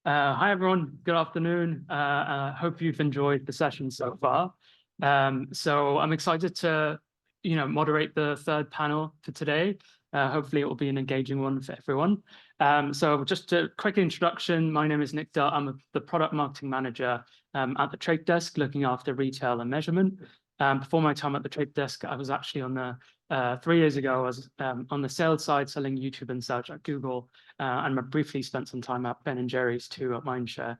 Hi, everyone. Good afternoon. Hope you've enjoyed the session so far. So I'm excited to, moderate the third panel for today. Hopefully it will be an engaging one for everyone. So just a quick introduction. My name is Nick Dutt. I'm the product marketing manager at the Trade Desk, looking after retail and measurement. Before my time at the Trade Desk, I was actually on the 3 years ago, I was on the sales side, selling YouTube and search at Google, and I briefly spent some time at Ben & Jerry's too at Mindshare.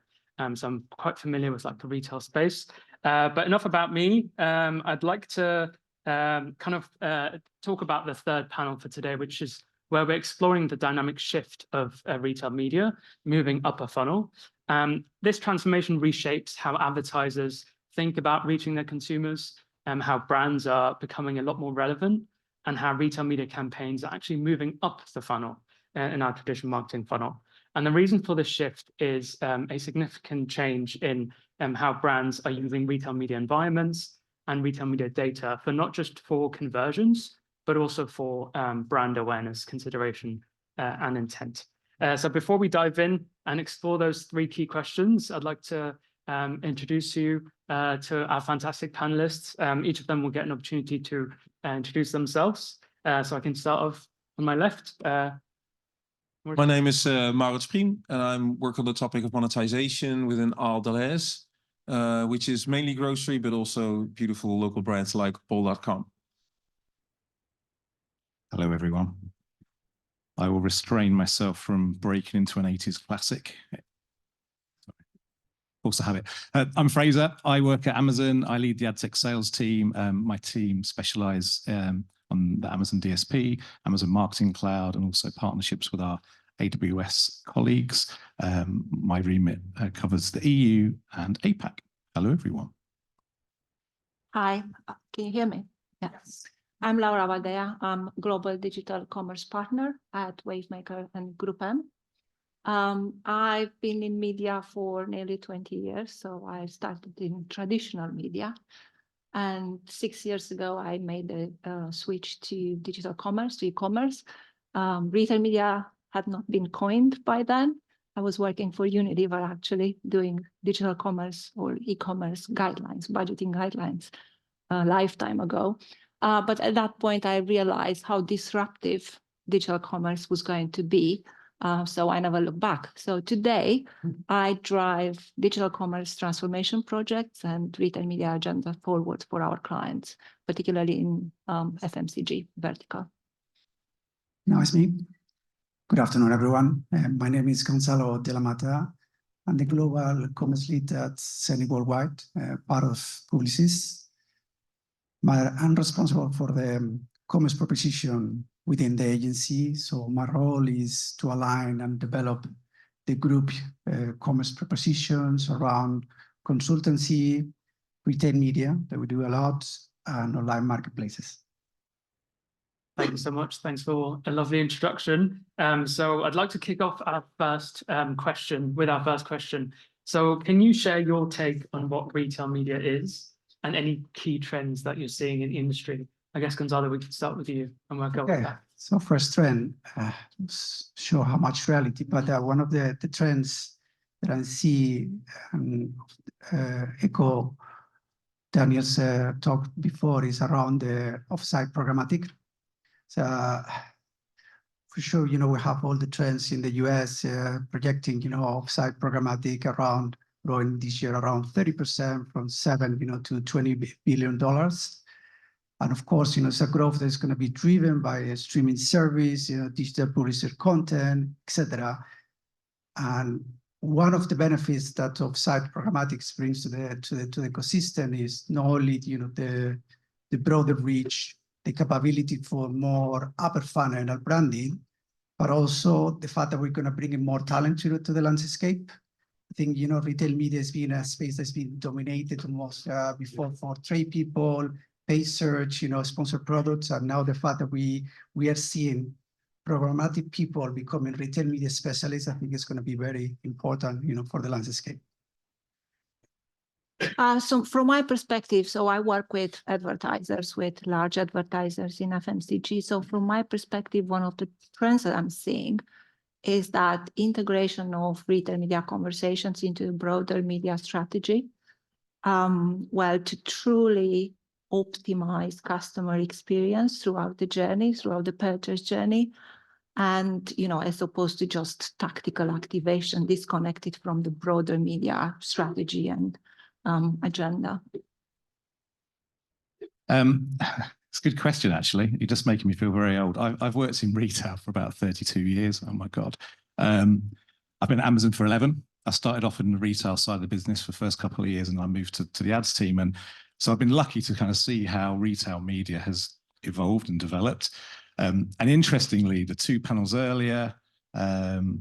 So I'm quite familiar with like the retail space. But enough about me. I'd like to talk about the third panel for today, which is where we're exploring the dynamic shift of retail media, moving up a funnel. This transformation reshapes how advertisers think about reaching their consumers, how brands are becoming a lot more relevant, and how retail media campaigns are actually moving up the funnel in our traditional marketing funnel. And the reason for this shift is a significant change in how brands are using retail media environments and retail media data for not just for conversions, but also for brand awareness, consideration, and intent. So before we dive in and explore those 3 key questions, I'd like to introduce you to our fantastic panelists. Each of them will get an opportunity to introduce themselves. So I can start off on my left. My name is Maurits Priem, and I work on the topic of monetization within Ahold Delhaize, which is mainly grocery, but also beautiful local brands like bol.com. Hello, everyone. I will restrain myself from breaking into an 80s classic. Also have it. I'm Fraser. I work at Amazon. I lead the ad tech sales team. My team specialize on the Amazon DSP, Amazon Marketing Cloud, and also partnerships with our AWS colleagues. My remit covers the EU and APAC. Hello, everyone. Hi, can you hear me? Yes. I'm Laura Valdea. I'm Global Digital Commerce Partner at Wavemaker and Group M. I've been in media for nearly 20 years, so I started in traditional media. And 6 years ago, I made a switch to digital commerce, to e-commerce. Retail media had not been coined by then. I was working for Unilever, actually, doing digital commerce or e-commerce guidelines, budgeting guidelines, a lifetime ago. But at that point, I realized how disruptive digital commerce was going to be. So I never look back. So today, I drive digital commerce transformation projects and retail media agenda forward for our clients, particularly in FMCG vertical. Now it's me. Good afternoon, everyone. My name is Gonzalo de la Mata. I'm the global commerce lead at Zenith Worldwide, part of Publicis. I'm responsible for the commerce proposition within the agency. So my role is to align and develop the group commerce propositions around consultancy, retail media, that we do a lot, and online marketplaces. Thank you so much. Thanks for a lovely introduction. So I'd like to kick off our first question with our first question. So can you share your take on what retail media is and any key trends that you're seeing in the industry? I guess, Gonzalo, we can start with you and work out with that. So first trend, show how much reality, but one of the trends that I see echo Daniel's talk before is around the offsite programmatic. So for sure, we have all the trends in the US projecting, offsite programmatic around growing this year around 30% from 7, to $20 billion. And of course, it's a growth that's going to be driven by a streaming service, digital publisher content, etc. And one of the benefits that offsite programmatics brings to the ecosystem is not only the broader reach, the capability for more upper funnel branding, but also the fact that we're going to bring in more talent to the landscape. I think retail media has been a space that's been dominated almost before for trade people, paid search, sponsored products, and now the fact that we are seeing programmatic people becoming retail media specialists, I think is going to be very important, for the landscape. So from my perspective, so I work with advertisers, with large advertisers in FMCG. So from my perspective, one of the trends that I'm seeing is that integration of retail media conversations into a broader media strategy, well, to truly optimize customer experience throughout the journey, throughout the purchase journey, and, you know, as opposed to just tactical activation disconnected from the broader media strategy and agenda. It's a good question, actually. You're just making me feel very old. I've worked in retail for about 32 years. Oh my God. I've been at Amazon for 11. I started off in the retail side of the business for the first couple of years, and I moved to the ads team. And so I've been lucky to kind of see how retail media has evolved and developed. And interestingly, the two panels earlier have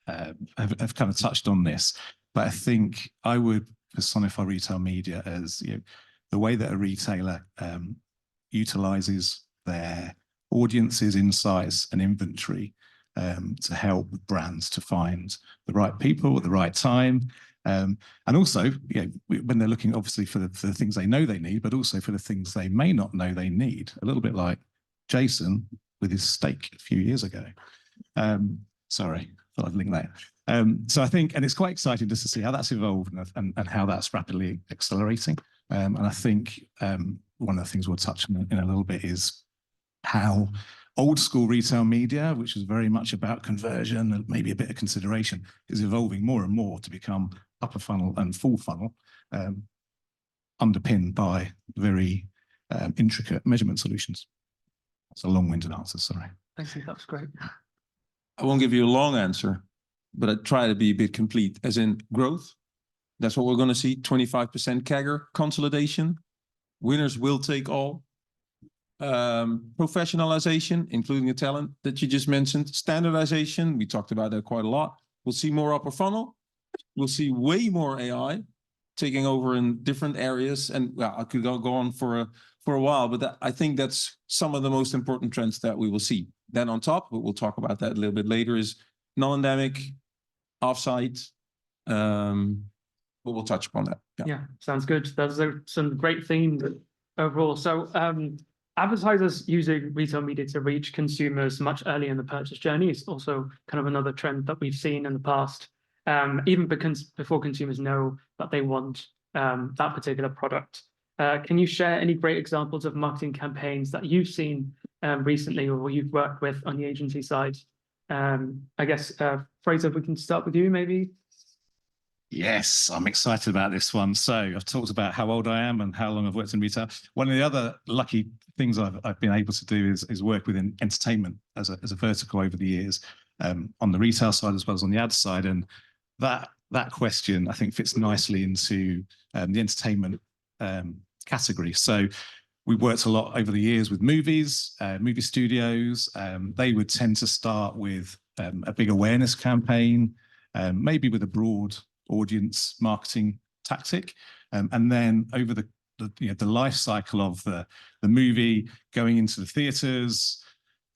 kind of touched on this, but I think I would personify retail media as, you know, the way that a retailer utilizes their audiences, insights, and inventory to help brands to find the right people at the right time. And also, you know, when they're looking obviously for the things they know they need, but also for the things they may not know they need, a little bit like Jason with his steak a few years ago. Sorry, thought I'd link that. So I think, and it's quite exciting just to see how that's evolved and how that's rapidly accelerating. And I think one of the things we'll touch on in a little bit is how old school retail media, which is very much about conversion and maybe a bit of consideration, is evolving more and more to become upper funnel and full funnel, underpinned by very intricate measurement solutions. It's a long-winded answer, sorry. Thank you, that was great. I won't give you a long answer, but I try to be a bit complete, as in growth. That's what we're going to see, 25% CAGR, consolidation. Winners will take all. Professionalization, including the talent that you just mentioned. Standardization, we talked about that quite a lot. We'll see more upper funnel. We'll see way more AI taking over in different areas. And well, I could go on for a while, but I think that's some of the most important trends that we will see. Then on top, but we'll talk about that a little bit later, is non-endemic, offsite. But we'll touch upon that. Yeah, sounds good. Those are some great themes overall. So advertisers using retail media to reach consumers much earlier in the purchase journey is also kind of another trend that we've seen in the past, even before consumers know that they want that particular product. Can you share any great examples of marketing campaigns that you've seen recently or you've worked with on the agency side? I guess, Fraser, if we can start with you, maybe. Yes, I'm excited about this one. So I've talked about how old I am and how long I've worked in retail. One of the other lucky things I've been able to do is work within entertainment as a vertical over the years, on the retail side as well as on the ad side. And that question, I think, fits nicely into the entertainment category. So we worked a lot over the years with movies, movie studios. They would tend to start with a big awareness campaign, maybe with a broad audience marketing tactic, and then over the life cycle of the movie, going into the theaters,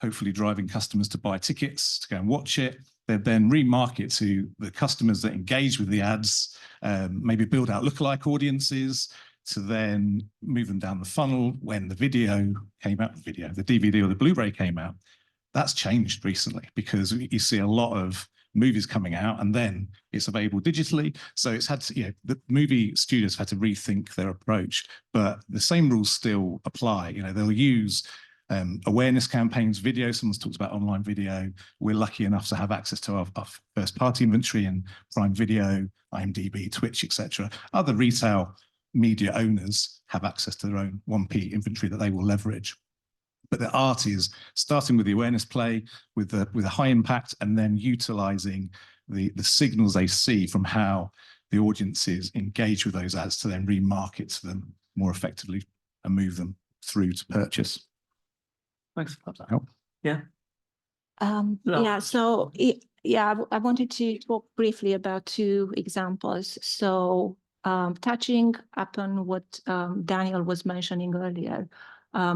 hopefully driving customers to buy tickets to go and watch it. They'd then remarket to the customers that engage with the ads, maybe build out lookalike audiences to then move them down the funnel when the video came out, the DVD or the Blu-ray came out. That's changed recently because you see a lot of movies coming out and then it's available digitally. So it's had to, the movie studios had to rethink their approach, but the same rules still apply. They'll use awareness campaigns, video. Someone's talked about online video. We're lucky enough to have access to our first party inventory and Prime Video, IMDb, Twitch, etc. Other retail media owners have access to their own 1P inventory that they will leverage. But the art is starting with the awareness play with a high impact and then utilizing the signals they see from how the audiences engage with those ads to then remarket to them more effectively and move them through to purchase. Thanks for that. Help? Yeah. I wanted to talk briefly about two examples. So touching upon what Daniel was mentioning earlier,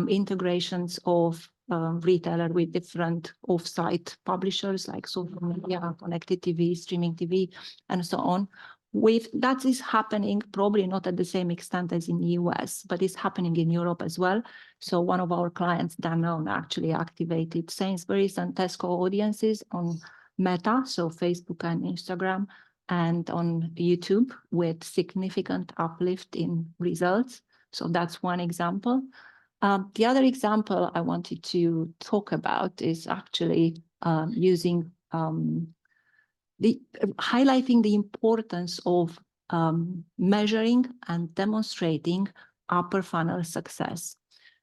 integrations of retailer with different off-site publishers like social media, connected TV, streaming TV, and so on. That is happening probably not at the same extent as in the US, but it's happening in Europe as well. So one of our clients, Danone, actually activated Sainsbury's and Tesco audiences on Meta, so Facebook and Instagram, and on YouTube with significant uplift in results. So that's one example. The other example I wanted to talk about is actually using highlighting the importance of measuring and demonstrating upper funnel success.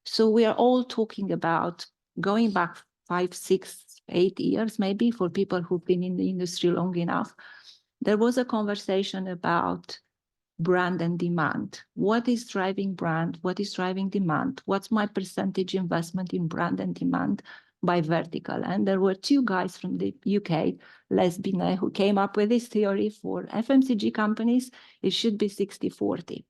So we are all talking about going back 5, 6, 8 years, maybe for people who've been in the industry long enough. There was a conversation about brand and demand. What is driving brand? What is driving demand? What's my percentage investment in brand and demand by vertical? And there were 2 guys from the UK, Les Binet, who came up with this theory for FMCG companies. It should be 60-40.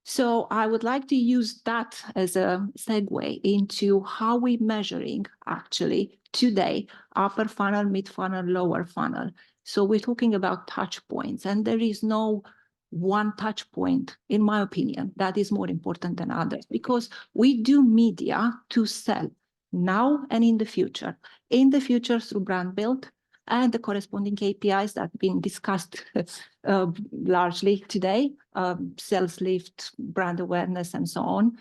So I would like to use that as a segue into how we're measuring actually today upper funnel, mid funnel, lower funnel. So we're talking about touch points, and there is no one touch point, in my opinion, that is more important than others, because we do media to sell now and in the future. In the future through brand build and the corresponding KPIs that have been discussed largely today, sales lift, brand awareness, and so on,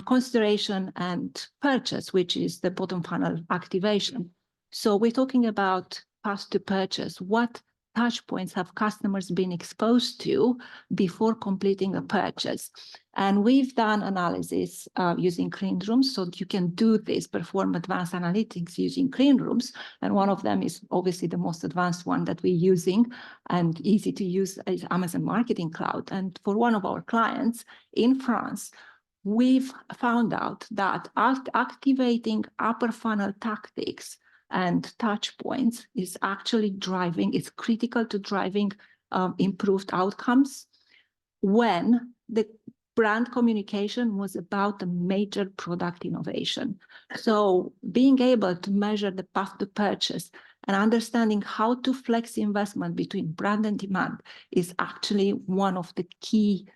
consideration and purchase, which is the bottom funnel activation. So we're talking about path to purchase. What touch points have customers been exposed to before completing a purchase? And we've done analysis using clean rooms, so you can do this, perform advanced analytics using clean rooms. And one of them is obviously the most advanced one that we're using and easy to use is Amazon Marketing Cloud. And for one of our clients in France, we've found out that activating upper funnel tactics and touch points is actually driving, it's critical to driving improved outcomes when the brand communication was about a major product innovation. So being able to measure the path to purchase and understanding how to flex investment between brand and demand is actually one of the key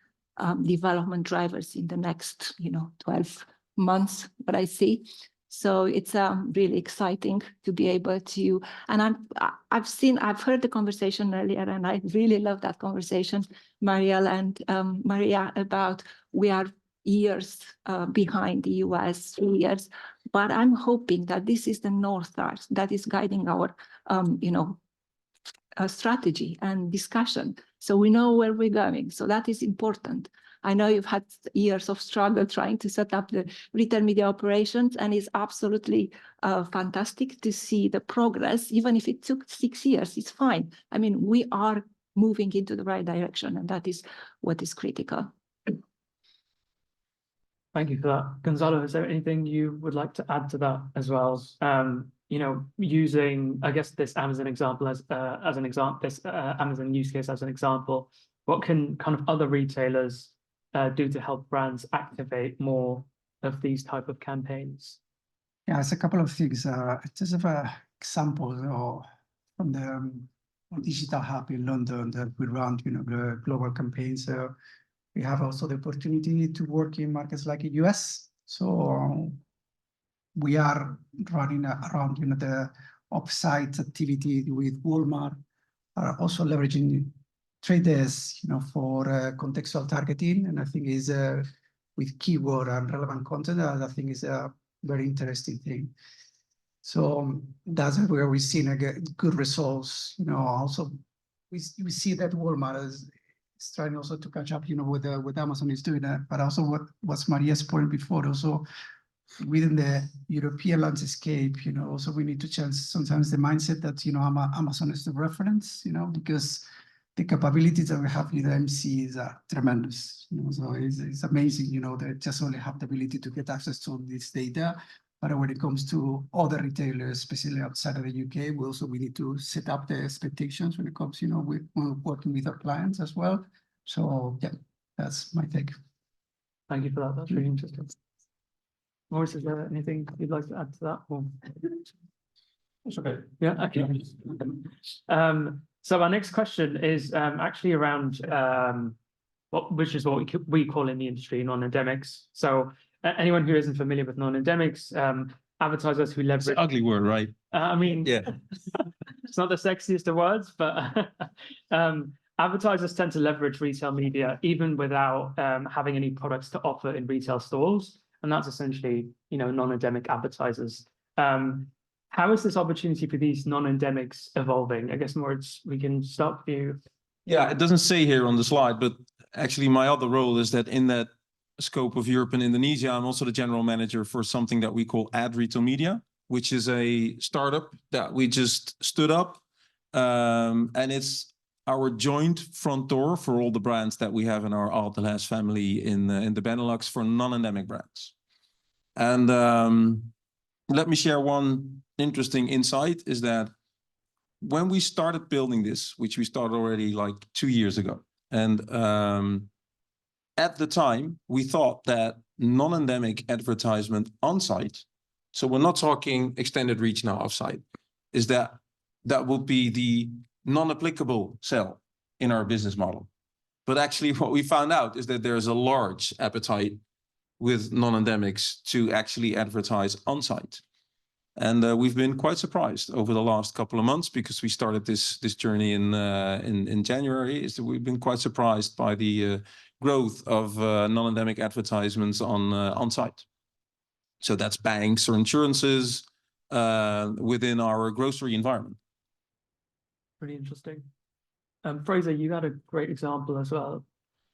development drivers in the next 12 months, what I see. So it's really exciting to be able to, and I've heard the conversation earlier, and I really love that conversation, Marielle and Maria, about we are years behind the US, 3 years, but I'm hoping that this is the North Star that is guiding our, strategy and discussion. So we know where we're going. So that is important. I know you've had years of struggle trying to set up the retail media operations, and it's absolutely fantastic to see the progress. Even if it took 6 years, it's fine. I mean, we are moving into the right direction, and that is what is critical. Thank you for that. Gonzalo, is there anything you would like to add to that as well? Using, I guess, this Amazon example as an example, this Amazon use case as an example, what can kind of other retailers do to help brands activate more of these type of campaigns? Yeah, it's a couple of things. Just an example from the Digital Hub in London that we run, the global campaigns. We have also the opportunity to work in markets like the US. So we are running around, the offsite activity with Walmart, also leveraging Trade Desk, for contextual targeting. And I think is with keyword and relevant content, I think is a very interesting thing. So that's where we've seen good results. Also we see that Walmart is trying also to catch up, with Amazon is doing that. But also what's Maria's point before, also within the European landscape, also we need to change sometimes the mindset that, Amazon is the reference, because the capabilities that we have with MC is tremendous. So it's amazing, they just only have the ability to get access to this data. But when it comes to other retailers, especially outside of the UK, we need to set up the expectations when it comes, with working with our clients as well. So yeah, that's my take. Thank you for that. That's really interesting. Maurice, is there anything you'd like to add to that? Or... That's okay. Yeah, okay. So our next question is actually around which is what we call in the industry non-endemics. So anyone who isn't familiar with non-endemics, advertisers who leverage... It's an ugly word, right? I mean, yeah. It's not the sexiest of words, but advertisers tend to leverage retail media even without having any products to offer in retail stores. And that's essentially, non-endemic advertisers. How is this opportunity for these non-endemics evolving? I guess, Moritz, we can start with you. Yeah, it doesn't say here on the slide, but actually my other role is that in that scope of Europe and Indonesia, I'm also the general manager for something that we call Ad Retail Media, which is a startup that we just stood up. And it's our joint front door for all the brands that we have in our Ahold Delhaize family in the Benelux for non-endemic brands. And let me share one interesting insight is that when we started building this, which we started already like 2 years ago, and at the time, we thought that non-endemic advertisement on-site, so we're not talking extended reach now off-site, is that would be the non-applicable cell in our business model. But actually what we found out is that there's a large appetite with non-endemics to actually advertise on-site. And we've been quite surprised over the last couple of months because we started this journey in January. Is that we've been quite surprised by the growth of non-endemic advertisements on site. So that's banks or insurances within our grocery environment. Pretty interesting. Fraser, you had a great example as well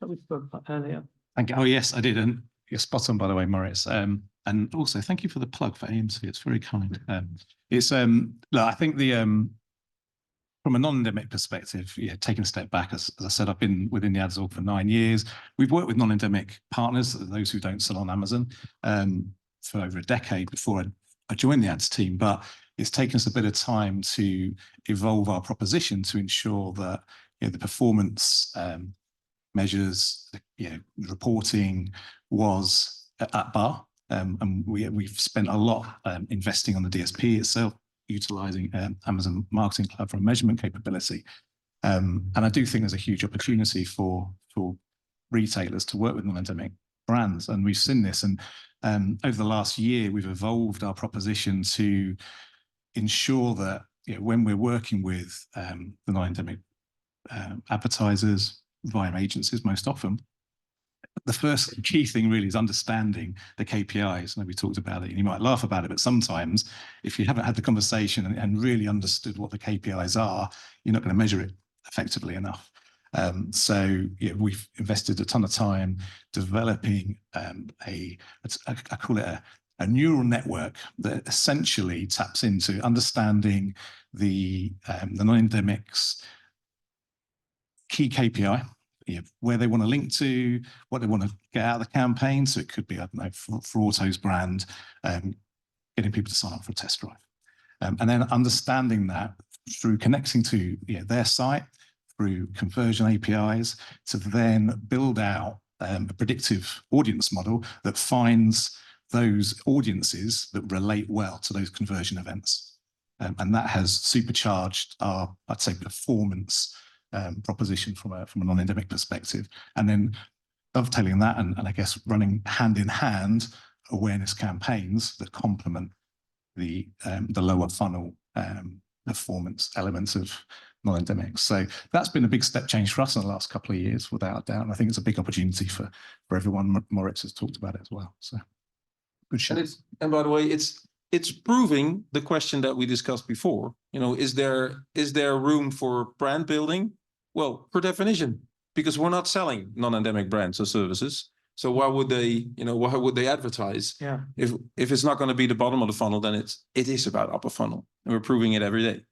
that we spoke about earlier. Thank you. Oh yes, I did, and you're spot on, by the way, Moritz. And also, thank you for the plug for AMC. It's very kind. Look, I think from a non-endemic perspective, taking a step back, as I said, I've been within the ads org for 9 years. We've worked with non-endemic partners, those who don't sell on Amazon, for over a decade before I joined the ads team. But it's taken us a bit of time to evolve our proposition to ensure that the performance measures, reporting was at bar. And we've spent a lot investing on the DSP itself, utilizing Amazon Marketing Cloud for a measurement capability. And I do think there's a huge opportunity for retailers to work with non-endemic brands. And we've seen this. And over the last year, we've evolved our proposition to ensure that when we're working with the non-endemic advertisers via agencies most often, the first key thing really is understanding the KPIs. And we talked about it, and you might laugh about it, but sometimes if you haven't had the conversation and really understood what the KPIs are, you're not going to measure it effectively enough. So we've invested a ton of time developing I call it a neural network that essentially taps into understanding the non-endemics key KPI, where they want to link to, what they want to get out of the campaign. So it could be, I don't know, for Auto's brand, getting people to sign up for a test drive. And then understanding that through connecting to their site, through conversion APIs, to then build out a predictive audience model that finds those audiences that relate well to those conversion events. And that has supercharged our, I'd say, performance proposition from a non-endemic perspective. And then dovetailing that and I guess running hand in hand awareness campaigns that complement the lower funnel performance elements of non-endemics. So that's been a big step change for us in the last couple of years, without a doubt. And I think it's a big opportunity for everyone. Moritz has talked about it as well. So good show. And by the way, it's proving the question that we discussed before. Is there room for brand building? Well, per definition, because we're not selling non-endemic brands or services. So why would they advertise? Yeah. If it's not going to be the bottom of the funnel, then it is about upper funnel, and we're proving it every day.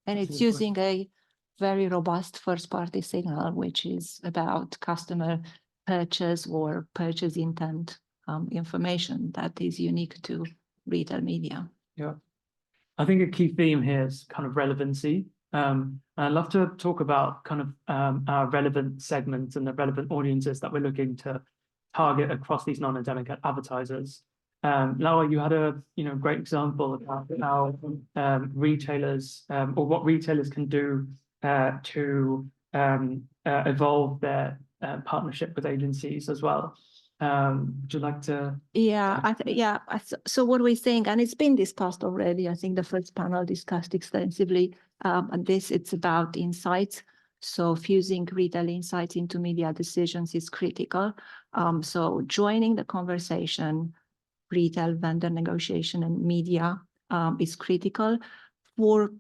And it's using a very robust first-party signal, which is about customer purchase or purchase intent information that is unique to retail media. Yeah. I think a key theme here is kind of relevancy. I'd love to talk about kind of our relevant segments and the relevant audiences that we're looking to target across these non-endemic advertisers. Laura, you had a great example about how retailers or what retailers can do to evolve their partnership with agencies as well. Would you like to? So what we're saying, and it's been discussed already, I think the first panel discussed extensively And it's about insights. So fusing retail insights into media decisions is critical. So joining the conversation, retail vendor negotiation and media is critical for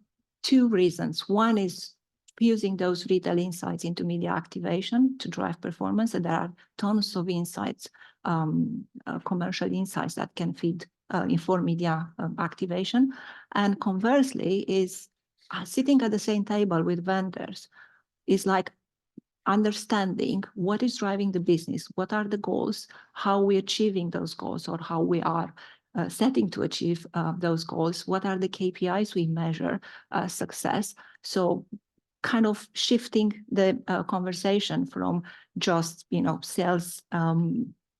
two reasons. One is fusing those retail insights into media activation to drive performance. And there are tons of insights, commercial insights that can feed inform media activation. And conversely is sitting at the same table with vendors is like understanding what is driving the business, what are the goals, how we're achieving those goals, or how we are setting to achieve those goals, what are the KPIs we measure success. So kind of shifting the conversation from just, sales,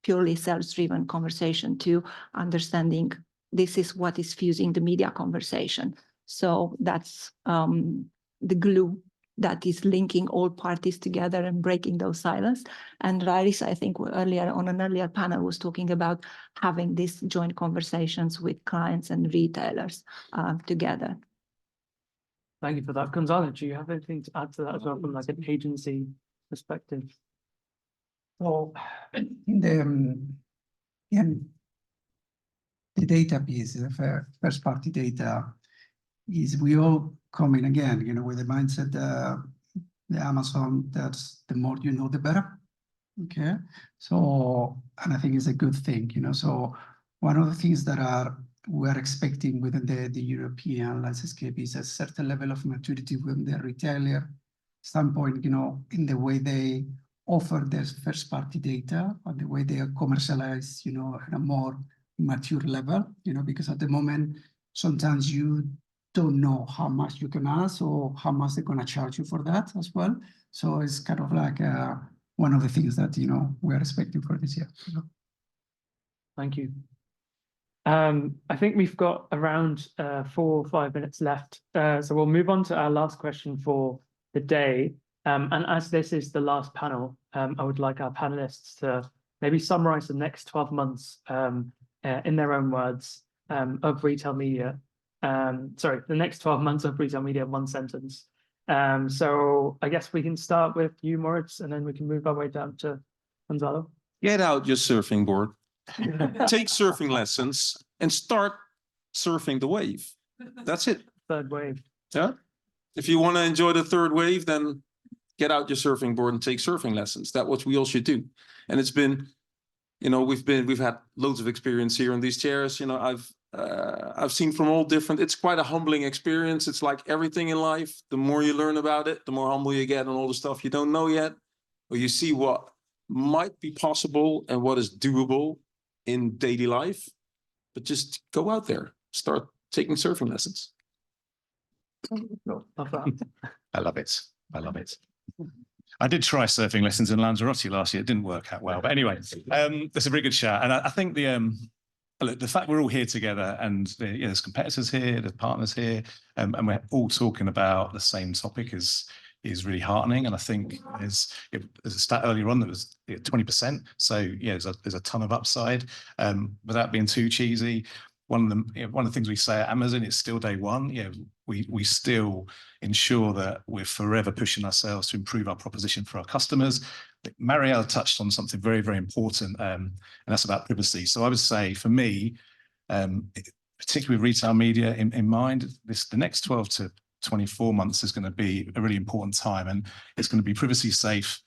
purely sales-driven conversation to understanding this is what is fusing the media conversation. So that's the glue that is linking all parties together and breaking those silence. And Raris, I think earlier on an earlier panel was talking about having these joint conversations with clients and retailers together. Thank you for that. Gonzalo, do you have anything to add to that as well from like an agency perspective? So in the data piece, the first party data is we all come in again, with the mindset, the Amazon, that's the more you know, the better. Okay. So, and I think it's a good thing, so one of the things that we're expecting within the European landscape is a certain level of maturity within the retailer standpoint, in the way they offer their first party data and the way they are commercialized, at a more mature level, because at the moment, sometimes you don't know how much you can ask or how much they're going to charge you for that as well. So it's kind of like one of the things that, we're expecting for this year. Thank you. I think we've got around 4 or 5 minutes left. So we'll move on to our last question for the day. And as this is the last panel, I would like our panelists to maybe summarize the next 12 months in their own words of retail media. Sorry, the next 12 months of retail media in one sentence. So I guess we can start with you, Moritz, and then we can move our way down to Gonzalo. Get out your surfing board, take surfing lessons, and start surfing the wave. That's it. Third wave. Yeah. If you want to enjoy the third wave, then get out your surfing board and take surfing lessons. That's what we all should do. And it's been, we've had loads of experience here in these chairs. I've seen from all different, it's quite a humbling experience. It's like everything in life. The more you learn about it, the more humble you get on all the stuff you don't know yet, or you see what might be possible and what is doable in daily life. But just go out there, start taking surfing lessons. I love it. I love it. I did try surfing lessons in Lanzarote last year. It didn't work out well. But anyway, that's a very good shout. And I think look, the fact we're all here together and there's competitors here, there's partners here, and we're all talking about the same topic is really heartening. And I think there's a stat earlier on that was 20%. So there's a ton of upside. Without being too cheesy, one of the things we say at Amazon, it's still day one. We still ensure that we're forever pushing ourselves to improve our proposition for our customers. Marielle touched on something very, very important, and that's about privacy. So I would say for me, particularly with retail media in mind, the next 12 to 24 months is going to be a really important time, and it's going to be privacy safe,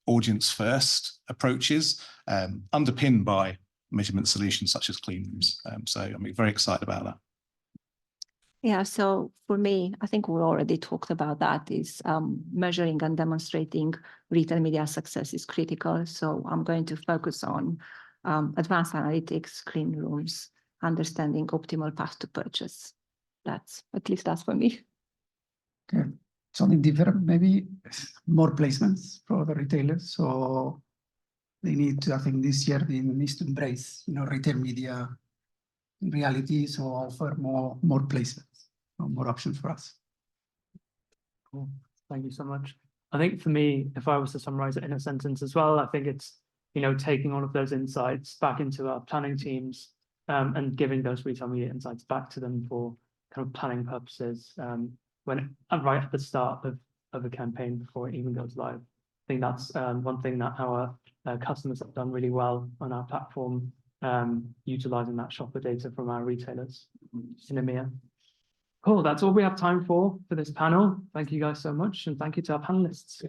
audience first approaches, underpinned by measurement solutions such as clean rooms. So I'm very excited about that. Yeah, so for me, I think we already talked about that, is measuring and demonstrating retail media success is critical. So I'm going to focus on advanced analytics, clean rooms, understanding optimal path to purchase. At least that's for me. Okay, something different, maybe more placements for the retailers. So they need to, I think this year they need to embrace, retail media reality, so offer more placements, more options for us. Cool. Thank you so much. I think for me, if I was to summarize it in a sentence as well, I think it's, taking all of those insights back into our planning teams and giving those retail media insights back to them for kind of planning purposes. right at the start of a campaign before it even goes live. I think that's one thing that our customers have done really well on our platform, utilizing that shopper data from our retailers in EMEA. Cool, that's all we have time for this panel. Thank you guys so much, and thank you to our panelists.